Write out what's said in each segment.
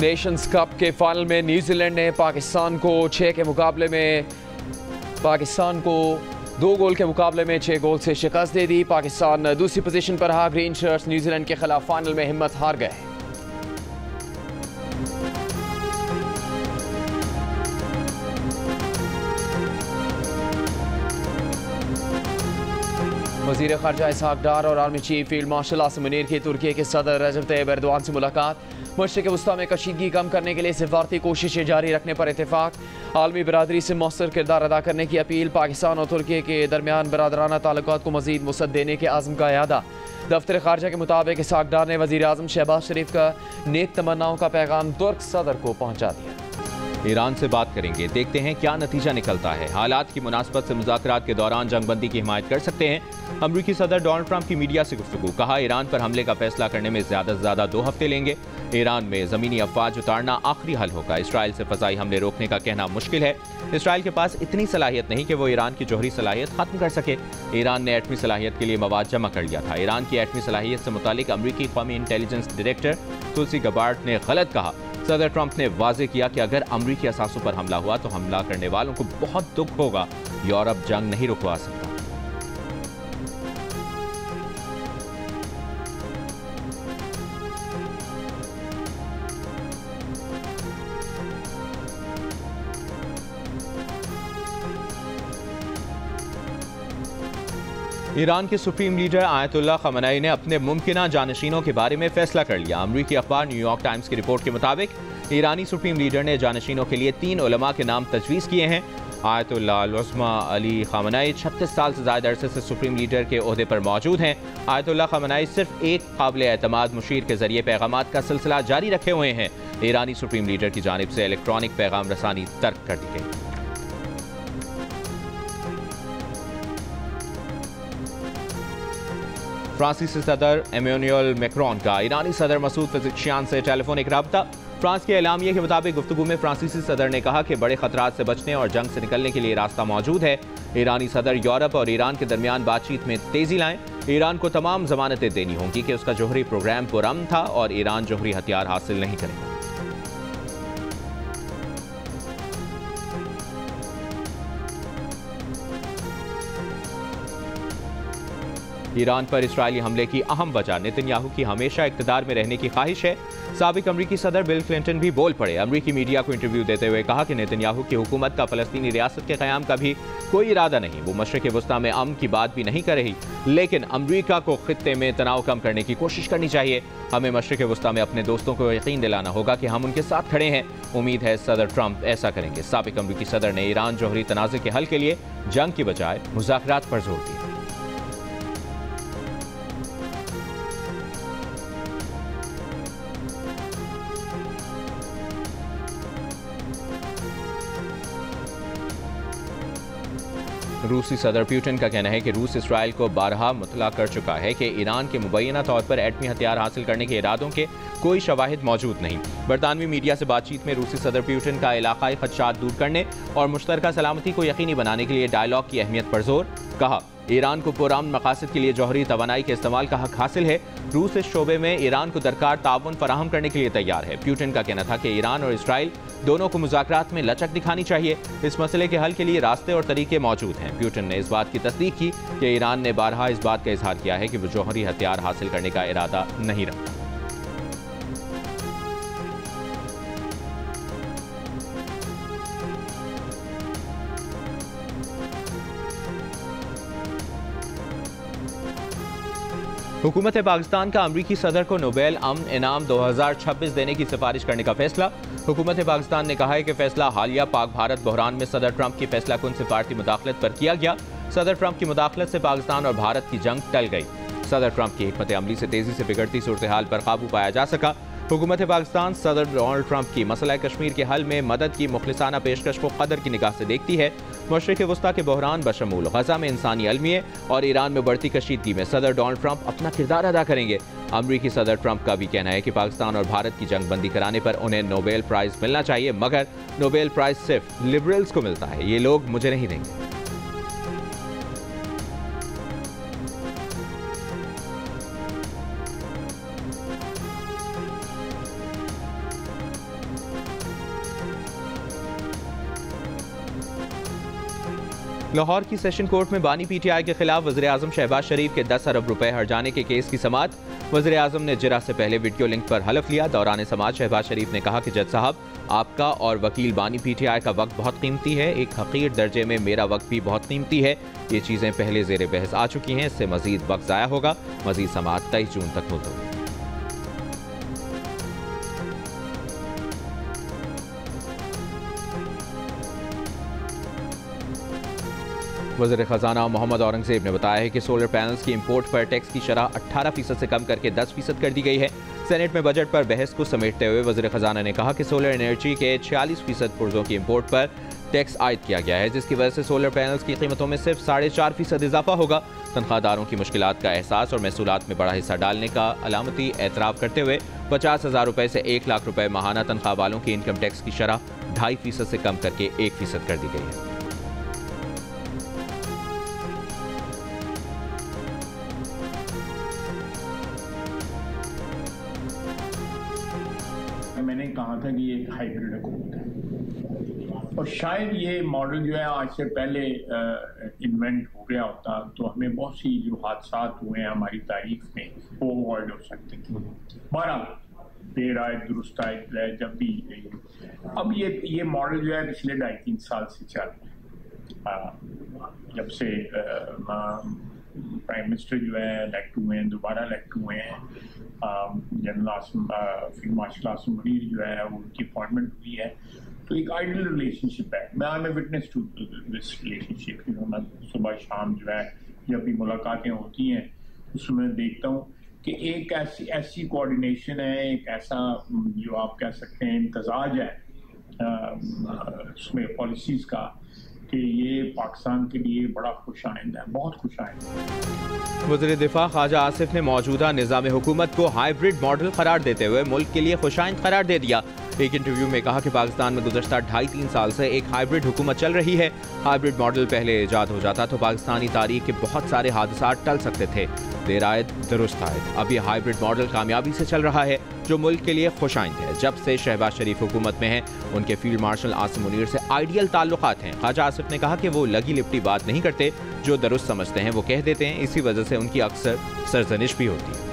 Nations cup के final में New Zealand ने पाकिस्तान को 2 गोल के मुकाबले में 6 गोल से शिकस्त दे दी। पाकिस्तान दूसरी पोजीशन पर रहा। ग्रीन शर्ट्स न्यूजीलैंड के खिलाफ फाइनल में हिम्मत हार गए। वज़ीर ख़ारजा इसहाक डार और army chief field marshal Asim Munir की तुर्की के सदर रजब तैयब एर्दोआन से मुलाकात। मशरिक़ वस्ता में कशीदगी कम करने के लिए सिफारती कोशिशें जारी रखने पर इत्तेफाक। आलमी बरादरी से मौसर किरदार अदा करने की अपील। पाकिस्तान और तुर्की के दरमियान बरादराना ताल्लुकात को मज़ीद वुसअत देने के आज़म का इरादा। दफ्तर ख़ारजा के मुताबिक इसहाक डार ने वज़ीर आज़म शहबाज शरीफ का नेक तमन्नाओं का पैगाम तुर्क सदर को पहुँचा दिया। ईरान से बात करेंगे, देखते हैं क्या नतीजा निकलता है। हालात की मुनासबत से मुज़ाकरात के दौरान जंगबंदी की हिमायत कर सकते हैं। अमरीकी सदर डोनाल्ड ट्रंप की मीडिया से गुफ्तगू। कहा, ईरान पर हमले का फैसला करने में ज़्यादा से ज़्यादा 2 हफ्ते लेंगे। ईरान में ज़मीनी अफवाज उतारना आखिरी हल होगा। इसराइल से फ़ज़ाई हमले रोकने का कहना मुश्किल है। इसराइल के पास इतनी सलाहियत नहीं कि वो ईरान की जोहरी सलाहियत ख़त्म कर सके। ईरान ने एटमी सलाहियत के लिए मवाद जमा कर लिया था। ईरान की एटमी सलाहियत से मुतालिक अमरीकी कौमी इंटेलिजेंस डायरेक्टर तुलसी गबार्ड ने गलत कहा। सदर ट्रंप ने वाजे किया कि अगर अमरीकी असासों पर हमला हुआ तो हमला करने वालों को बहुत दुख होगा। यूरोप जंग नहीं रुकवा सकता। ईरान के सुप्रीम लीडर आयतुल्लाह खamenei ने अपने मुमकिना जानशीनों के बारे में फैसला कर लिया। अमरीकी अखबार न्यूयॉर्क टाइम्स की रिपोर्ट के मुताबिक ईरानी सुप्रीम लीडर ने जानशीनों के लिए 3 उलमा के नाम तजवीज़ किए हैं। आयतुल्लाह उज़्मा अली खamenei 36 साल से ज़्यादा अरसे से सुप्रीम लीडर के ओहदे पर मौजूद हैं। आयतुल्लाह खamenei सिर्फ एक काबिल एतमाद मुशीर के जरिए पैगामात का सिलसिला जारी रखे हुए हैं। ईरानी सुप्रीम लीडर की जानिब से इलेक्ट्रॉनिक पैगाम रसानी तर्क कर दी गई। फ्रांसीसी सदर एमेनुएल मैक्रोन का ईरानी सदर मसूद पेज़ेश्कियान से टेलीफोनिक रब्ता। फ्रांस के एलामिये के मुताबिक गुफ्तगू में फ्रांसीसी सदर ने कहा कि बड़े खतरात से बचने और जंग से निकलने के लिए रास्ता मौजूद है। ईरानी सदर यूरोप और ईरान के दरमियान बातचीत में तेजी लाएं। ईरान को तमाम जमानतें देनी होंगी कि उसका जोहरी प्रोग्राम पुरअमन था और ईरान जोहरी हथियार हासिल नहीं करेगा। ईरान पर इस्राएली हमले की अहम वजह नेतन्याहू की हमेशा इक़्तिदार में रहने की ख्वाहिश है। साबिक अमरीकी सदर बिल क्लिंटन भी बोल पड़े। अमरीकी मीडिया को इंटरव्यू देते हुए कहा कि नेतन्याहू की हुकूमत का फ़लस्तीनी रियासत के क़याम का भी कोई इरादा नहीं। वो मशरिक़ वस्ता में अमन की बात भी नहीं कर रही, लेकिन अमरीका को खित्ते में तनाव कम करने की कोशिश करनी चाहिए। हमें मशरिक़ वस्ता में अपने दोस्तों को यकीन दिलाना होगा कि हम उनके साथ खड़े हैं। उम्मीद है सदर ट्रंप ऐसा करेंगे। साबिक अमरीकी सदर ने ईरान जोहरी तनाज़े के हल के लिए जंग की बजाय मुज़ाकरात पर जोर दिया। रूसी सदर पुतिन का कहना है कि रूस इसराइल को बारहा मुतला कर चुका है कि ईरान के मुबैना तौर पर एटमी हथियार हासिल करने के इरादों के कोई शवाहिद मौजूद नहीं। बरतानवी मीडिया से बातचीत में रूसी सदर पुतिन का इलाकाई खदशात दूर करने और मुश्तरका सलामती को यकीनी बनाने के लिए डायलॉग की अहमियत पर जोर। कहा, ईरान को पुरअमन मकासद के लिए जौहरी तवानाई के इस्तेमाल का हक हासिल है। रूस इस शोबे में ईरान को दरकार ताउन फराहम करने के लिए तैयार है। पुतिन का कहना था कि ईरान और इसराइल दोनों को मुज़ाकरात में लचक दिखानी चाहिए। इस मसले के हल के लिए रास्ते और तरीके मौजूद हैं। पुतिन ने इस बात की तस्दीक की कि ईरान ने बारहा इस बात का इजहार किया है कि वो जौहरी हथियार हासिल करने का इरादा नहीं रखता। हुकूमत पाकिस्तान का अमरीकी सदर को नोबेल अमन इनाम 2026 देने की सिफारिश करने का फैसला। हुकूमत पाकिस्तान ने कहा है कि फैसला हालिया पाक भारत बहरान में सदर ट्रंप की फैसला कुन सिफारती मुदाखलत पर किया गया। सदर ट्रंप की मुदाखलत से पाकिस्तान और भारत की जंग टल गई। सदर ट्रंप की हिकमत अमली से तेजी से बिगड़ती सूरत हाल पर काबू पाया जा सका। हुकूमत पाकिस्तान सदर डोनाल्ड ट्रंप की मसला कश्मीर के हल में मदद की मुखलिसाना पेशकश को कदर की निगाह से देखती है। मशरिक़ वस्ता के बहरान बशमूल गजा में इंसानी अलमिये और ईरान में बढ़ती कशीदगी में सदर डोनाल्ड ट्रंप अपना किरदार अदा करेंगे। अमरीकी सदर ट्रंप का भी कहना है कि पाकिस्तान और भारत की जंग बंदी कराने पर उन्हें नोबेल प्राइज़ मिलना चाहिए, मगर नोबेल प्राइज़ सिर्फ लिबरल्स को मिलता है, ये लोग मुझे नहीं देंगे। लाहौर की सेशन कोर्ट में बानी पीटीआई के खिलाफ वज़ीर आज़म शहबाज शरीफ के 10 अरब रुपए हर्जाने के केस की समाअत। वज़ीर आज़म ने जिरा से पहले वीडियो लिंक पर हलफ लिया। दौरान समाअत शहबाज शरीफ ने कहा कि जज साहब, आपका और वकील बानी पीटीआई का वक्त बहुत कीमती है, एक हकीर दर्जे में मेरा वक्त भी बहुत कीमती है। ये चीज़ें पहले ज़ेर बहस आ चुकी हैं, इससे मजीद वक्त ज़ाया होगा। मजीद समाअत 23 जून तक मुलतवी। वज़ीर ख़जाना मोहम्मद औरंगज़ेब ने बताया है कि सोलर पैनल्स की इंपोर्ट पर टैक्स की शरह 18% से कम करके 10% कर दी गई है। सेनेट में बजट पर बहस को समेटते हुए वज़ीर ख़जाना ने कहा कि सोलर एनर्जी के 46% पुर्जों की इंपोर्ट पर टैक्स आयद किया गया है, जिसकी वजह से सोलर पैनल्स की कीमतों में सिर्फ 4.5% इजाफा होगा। तनख्वाहदारों की मुश्किलात का एहसास और महसूलात में बड़ा हिस्सा डालने का अलामती एतराफ़ करते हुए 50,000 रुपये से 1 लाख रुपये माहाना तनख्वाह वालों की इनकम टैक्स की शरह 2.5% से कम करके 1% कर दी गई है। मैंने कहा था कि ये एक हाइब्रिड हुकूमत है और शायद ये मॉडल जो है आज से पहले इन्वेंट हो गया होता तो हमें बहुत सी जो हादसात हुए हैं हमारी तारीख में वो अवॉइड हो सकते थे। बहरहाल देर आए दुरुस्त आए, जब भी अब ये मॉडल जो है पिछले 2.5-3 साल से चल रहा है। जब से प्राइम मिनिस्टर जो है इलेक्ट हुए हैं, दोबारा इलेक्ट हुए हैं, general field marshal Asim Munir जो है उनकी अपॉइंटमेंट हुई है, तो एक आइडियल रिलेशनशिप है। मैं I am a witness to this relationship. मैं सुबह शाम जो है जब भी मुलाकातें होती हैं उसमें देखता हूँ कि एक ऐसी कोऑर्डिनेशन है, एक ऐसा जो आप कह सकते हैं इम्तजाज है उसमें पॉलिसीज़ का कि ये पाकिस्तान के लिए बड़ा खुशाइंद है, बहुत खुशाइंद है। वज़ीर दिफा ख्वाजा आसिफ ने मौजूदा निज़ाम हुकूमत को हाइब्रिड मॉडल करार देते हुए मुल्क के लिए खुशाइंद करार दे दिया। एक इंटरव्यू में कहा कि पाकिस्तान में गुज़श्ता 2.5-3 साल से एक हाइब्रिड हुकूमत चल रही है। हाइब्रिड मॉडल पहले ईजाद हो जाता तो पाकिस्तानी तारीख के बहुत सारे हादसा टल सकते थे। देर आयद दुरुस्त आयद, अब यह हाइब्रिड मॉडल कामयाबी से चल रहा है जो मुल्क के लिए खुशाइंद है। जब से शहबाज शरीफ हुकूमत में है उनके फील्ड मार्शल आसिम मुनीर से आइडियल ताल्लुकात हैं। ख्वाजा आसिफ ने कहा कि वो लगी लिपटी बात नहीं करते, जो दुरुस्त समझते हैं वो कह देते हैं, इसी वजह से उनकी अक्सर सरजनिश भी होती है।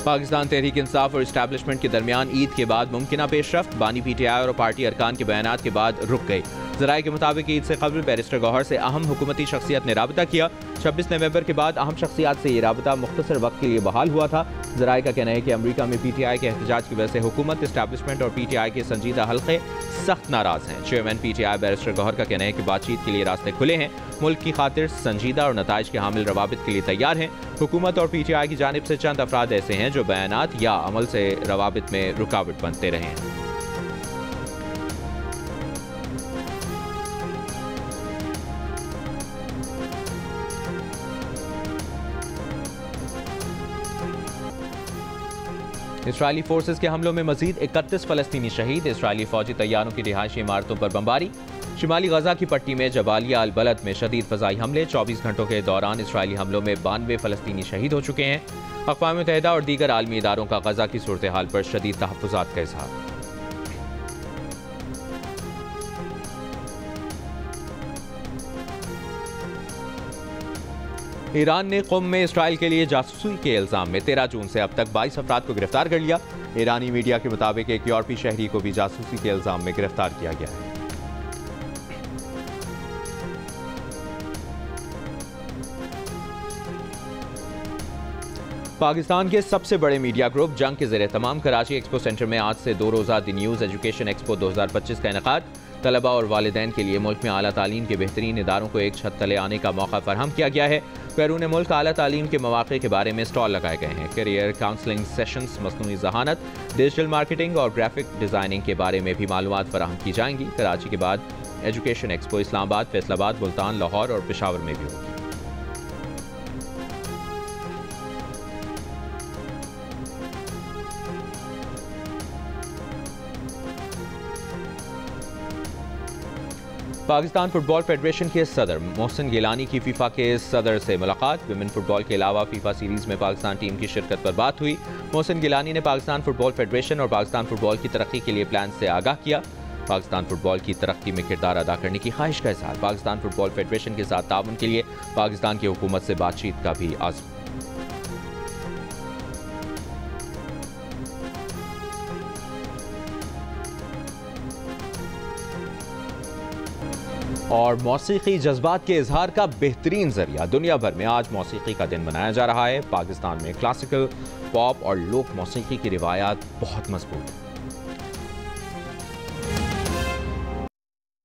पाकिस्तान तहरीक इंसाफ और इस्टेब्लिशमेंट के दरमियान ईद के बाद मुमकिना पेशरफ्त बानी पीटीआई और पार्टी अरकान के बयानात के बाद रुक गई। ज़राए के मुताबिक ईद से कबल बैरिस्टर गौहर से अहम हुकूमती शख्सियत ने राबता किया। 26 नवंबर के बाद अहम शख्सियात से ये राबता मुख्तसर वक्त के लिए बहाल हुआ था। ज़राए का कहना है कि अमरीका में पीटीआई के एहतजाज की वजह से हुकूमत, इस्टेब्लिशमेंट और पीटीआई के संजीदा हल्के सख्त नाराज हैं। चेयरमैन पीटीआई बैरिस्टर गौहर का कहना है कि बातचीत के लिए रास्ते खुले हैं, मुल्क की खातिर संजीदा और नताइज के हामिल रवाबित के लिए तैयार हैं। हुकूमत और पीटीआई की जानिब से चंद अफराद ऐसे हैं जो बयानात या अमल से रवाबित में रुकावट बनते रहे हैं। इसराइली फोर्सेस के हमलों में मजीद 31 फलस्तीनी शहीद। इसराइली फौजी तैयारों की रिहायशी इमारतों पर बमबारी। शिमाली गजा की पट्टी में जबालिया अल बलद में शदीद फ़ज़ाई हमले। 24 घंटों के दौरान इसराइली हमलों में 92 फलस्तीनी शहीद हो चुके हैं। अक़वाम मुत्तहिदा और दीगर आलमी इदारों का गजा की सूरत हाल पर शदीद तहफ़्फ़ुज़ात का इज़हार। ईरान ने क़ुम में इसराइल के लिए जासूसी के इल्ज़ाम में 13 जून से अब तक 22 अफराद को गिरफ्तार कर लिया। ईरानी मीडिया के मुताबिक एक यूरोपीय शहरी को भी जासूसी के इल्ज़ाम में गिरफ्तार किया गया है। पाकिस्तान के सबसे बड़े मीडिया ग्रुप जंग के ज़ेर तमाम कराची एक्सपो सेंटर में आज से 2 रोज़ा द न्यूज़ एजुकेशन एक्सपो 2025 का इनेकाद। तलबा और वालिदैन के लिए मुल्क में आला तालीम के बेहतरीन इदारों को एक छत तले आने का मौका फराहम किया गया है। बैरून मुल्क आला तालीम के मौक़े के बारे में स्टॉल लगाए गए हैं। करियर काउंसलिंग सेशंस, मसनूई ज़हानत, डिजिटल मार्केटिंग और ग्राफिक डिज़ाइनिंग के बारे में भी मालूमात फराहम की जाएंगी। कराची के बाद एजुकेशन एक्सपो इस्लामाबाद, फैसलाबाद, मुल्तान, लाहौर और पेशावर में भी होगी। पाकिस्तान फुटबॉल फेडरेशन के सदर मोहसिन गिलानी की फीफा के सदर से मुलाकात। विमेन फुटबॉल के अलावा फीफा सीरीज में पाकिस्तान टीम की शिरकत पर बात हुई। मोहसिन गिलानी ने पाकिस्तान फुटबॉल फेडरेशन और पाकिस्तान फुटबॉल की तरक्की के लिए प्लान से आगाह किया। पाकिस्तान फुटबॉल की तरक्की में किरदार अदा करने की ख्वाहिश का इज़हार। पाकिस्तान फुटबॉल फेडरेशन के साथ ताउन के लिए पाकिस्तान की हुकूमत से बातचीत का भी आज़म। और मौसीकी जज्बात के इजहार का बेहतरीन जरिया। दुनिया भर में आज मौसीकी का दिन मनाया जा रहा है। पाकिस्तान में क्लासिकल, पॉप और लोक मौसीकी की रिवायात बहुत मजबूत है।